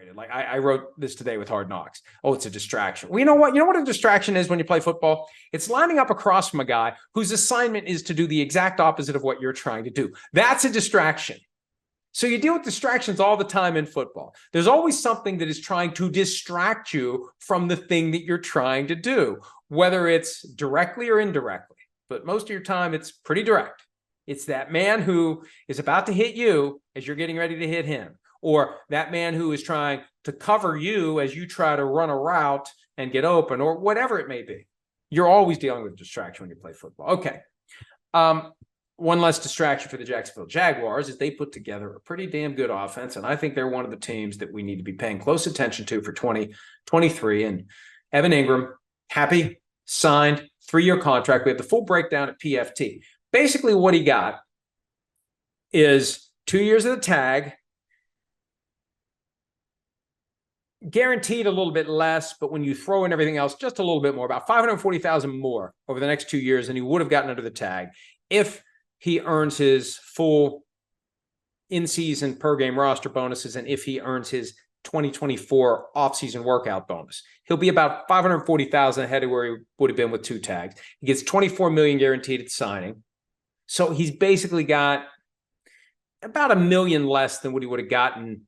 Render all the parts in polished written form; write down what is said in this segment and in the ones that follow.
overrated. Like I wrote this today with Hard Knocks. Oh, it's a distraction. Well, you know what? You know what a distraction is when you play football? It's lining up across from a guy whose assignment is to do the exact opposite of what you're trying to do. That's a distraction. So you deal with distractions all the time in football. There's always something that is trying to distract you from the thing that you're trying to do, whether it's directly or indirectly. But most of your time, it's pretty direct. It's that man who is about to hit you as you're getting ready to hit him, or that man who is trying to cover you as you try to run a route and get open, or whatever it may be. You're always dealing with distraction when you play football. Okay. One less distraction for the Jacksonville Jaguars is they put together a pretty damn good offense, and I think they're one of the teams that we need to be paying close attention to for 2023. And Evan Engram, happy, signed, 3-year contract. We have the full breakdown at PFT. Basically, what he got is 2 years of the tag, guaranteed a little bit less, but when you throw in everything else, just a little bit more, about $540,000 more over the next 2 years than he would have gotten under the tag if he earns his full in-season per-game roster bonuses and if he earns his 2024 off-season workout bonus. He'll be about $540,000 ahead of where he would have been with 2 tags. He gets $24 million guaranteed at signing. So he's basically got about $1 million less than what he would have gotten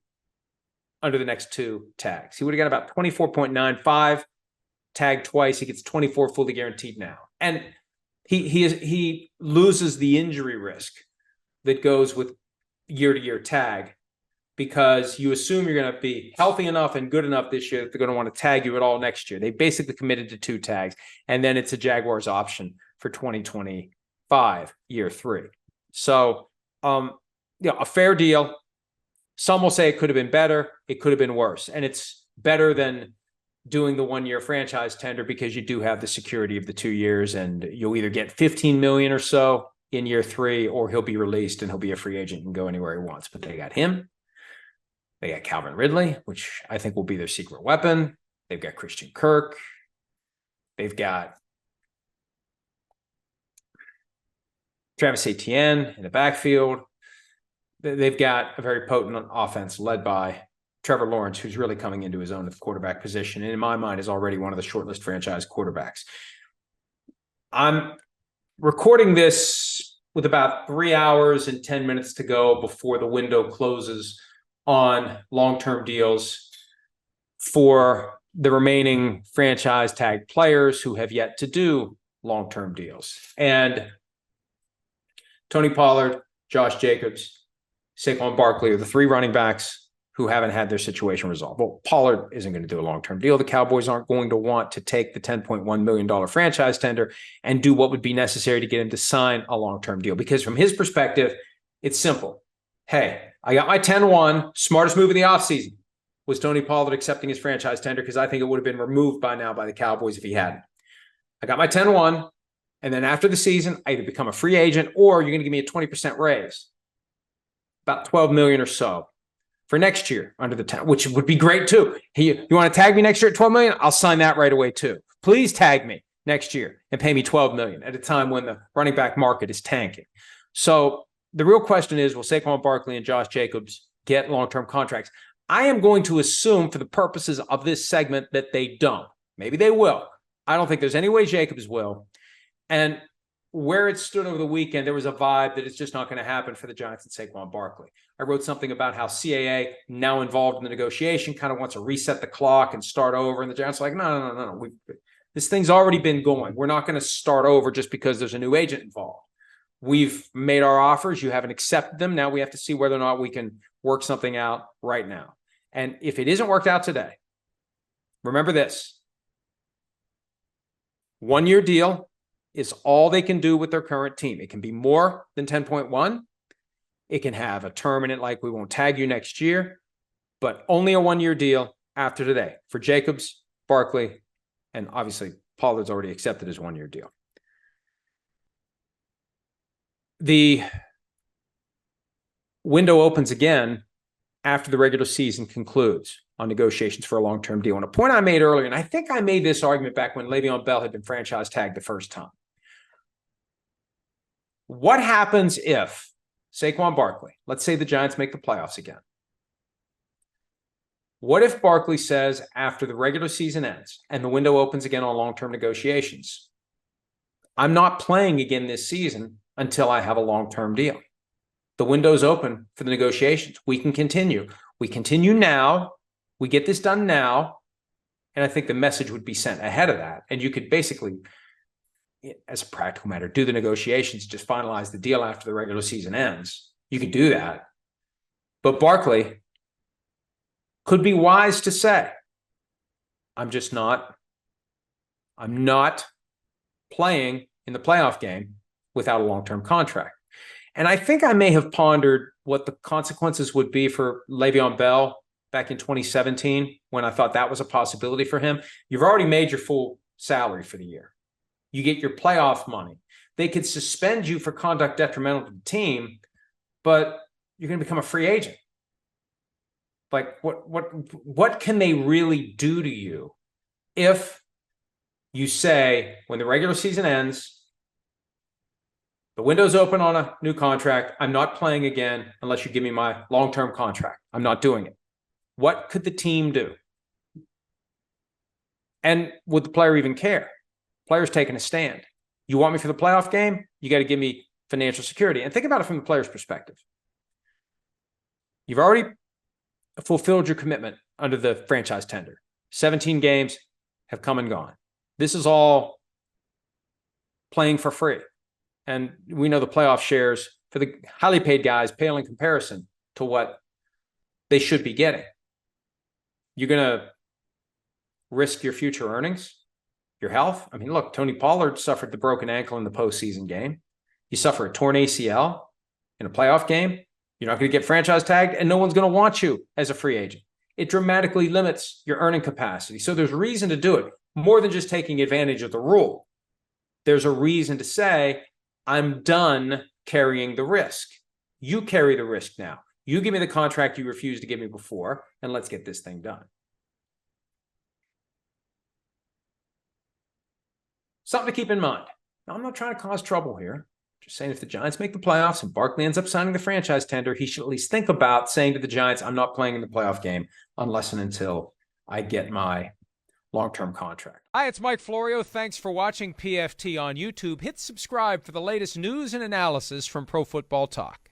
under the next 2 tags. He would have got about 24.95 tagged twice. He gets 24 fully guaranteed now. And he loses the injury risk that goes with year-to-year tag because you assume you're going to be healthy enough and good enough this year that they're going to want to tag you at all next year. They basically committed to 2 tags, and then it's a Jaguars option for 2025, year 3. So, a fair deal. Some will say it could have been better. It could have been worse. And it's better than doing the 1-year franchise tender because you do have the security of the 2 years, and you'll either get $15 million or so in year 3, or he'll be released and he'll be a free agent and go anywhere he wants. But they got him. They got Calvin Ridley, which I think will be their secret weapon. They've got Christian Kirk. They've got Travis Etienne in the backfield. They've got a very potent offense led by Trevor Lawrence, who's really coming into his own at the quarterback position, and in my mind is already one of the shortlist franchise quarterbacks. I'm recording this with about 3 hours and 10 minutes to go before the window closes on long-term deals for the remaining franchise tag players who have yet to do long-term deals. And Tony Pollard, Josh Jacobs, Saquon Barkley are the 3 running backs who haven't had their situation resolved. Well, Pollard isn't going to do a long-term deal. The Cowboys aren't going to want to take the $10.1 million franchise tender and do what would be necessary to get him to sign a long-term deal. Because from his perspective, it's simple. Hey, I got my 10-1. Smartest move of the offseason was Tony Pollard accepting his franchise tender because I think it would have been removed by now by the Cowboys if he hadn't. I got my 10-1, and then after the season, I either become a free agent or you're going to give me a 20% raise, about $12 million or so. For next year under the 10, which would be great too. You want to tag me next year at $12 million? I'll sign that right away too. Please tag me next year and pay me $12 million at a time when the running back market is tanking. So the real question is, will Saquon Barkley and Josh Jacobs get long-term contracts? I am going to assume for the purposes of this segment that they don't. Maybe they will. I don't think there's any way Jacobs will. And where it stood over the weekend, there was a vibe that it's just not going to happen for the Giants and Saquon Barkley. I wrote something about how CAA, now involved in the negotiation, kind of wants to reset the clock and start over. And the Giants are like, no. This thing's already been going. We're not going to start over just because there's a new agent involved. We've made our offers. You haven't accepted them. Now we have to see whether or not we can work something out right now. And if it isn't worked out today, remember this. 1-year deal is all they can do with their current team. It can be more than 10.1. It can have a term in it like we won't tag you next year, but only a 1-year deal after today for Jacobs, Barkley, and obviously Pollard's already accepted his 1-year deal. The window opens again after the regular season concludes on negotiations for a long-term deal. And a point I made earlier, and I think I made this argument back when Le'Veon Bell had been franchise tagged the first time. What happens if Saquon Barkley, let's say the Giants make the playoffs again. What if Barkley says after the regular season ends and the window opens again on long-term negotiations, I'm not playing again this season until I have a long-term deal. The window's open for the negotiations. We can continue. We continue now. We get this done now. And I think the message would be sent ahead of that. And you could basically, as a practical matter, do the negotiations, just finalize the deal after the regular season ends. You could do that. But Barkley could be wise to say, I'm not playing in the playoff game without a long-term contract. And I think I may have pondered what the consequences would be for Le'Veon Bell back in 2017 when I thought that was a possibility for him. You've already made your full salary for the year. You get your playoff money. They could suspend you for conduct detrimental to the team, but you're going to become a free agent. Like, what can they really do to you if you say, when the regular season ends, the window's open on a new contract, I'm not playing again unless you give me my long-term contract. I'm not doing it. What could the team do? And would the player even care? Player's taking a stand. You want me for the playoff game? You got to give me financial security. And think about it from the player's perspective. You've already fulfilled your commitment under the franchise tender. 17 games have come and gone. This is all playing for free. And we know the playoff shares for the highly paid guys pale in comparison to what they should be getting. You're going to risk your future earnings, your health. I mean, look, Tony Pollard suffered the broken ankle in the postseason game. You suffer a torn ACL in a playoff game. You're not going to get franchise tagged, and no one's going to want you as a free agent. It dramatically limits your earning capacity. So there's reason to do it, more than just taking advantage of the rule. There's a reason to say, I'm done carrying the risk. You carry the risk now. You give me the contract you refused to give me before, and let's get this thing done. Something to keep in mind. Now, I'm not trying to cause trouble here. Just saying, if the Giants make the playoffs and Barkley ends up signing the franchise tender, he should at least think about saying to the Giants, I'm not playing in the playoff game unless and until I get my long-term contract. Hi, it's Mike Florio. Thanks for watching PFT on YouTube. Hit subscribe for the latest news and analysis from Pro Football Talk.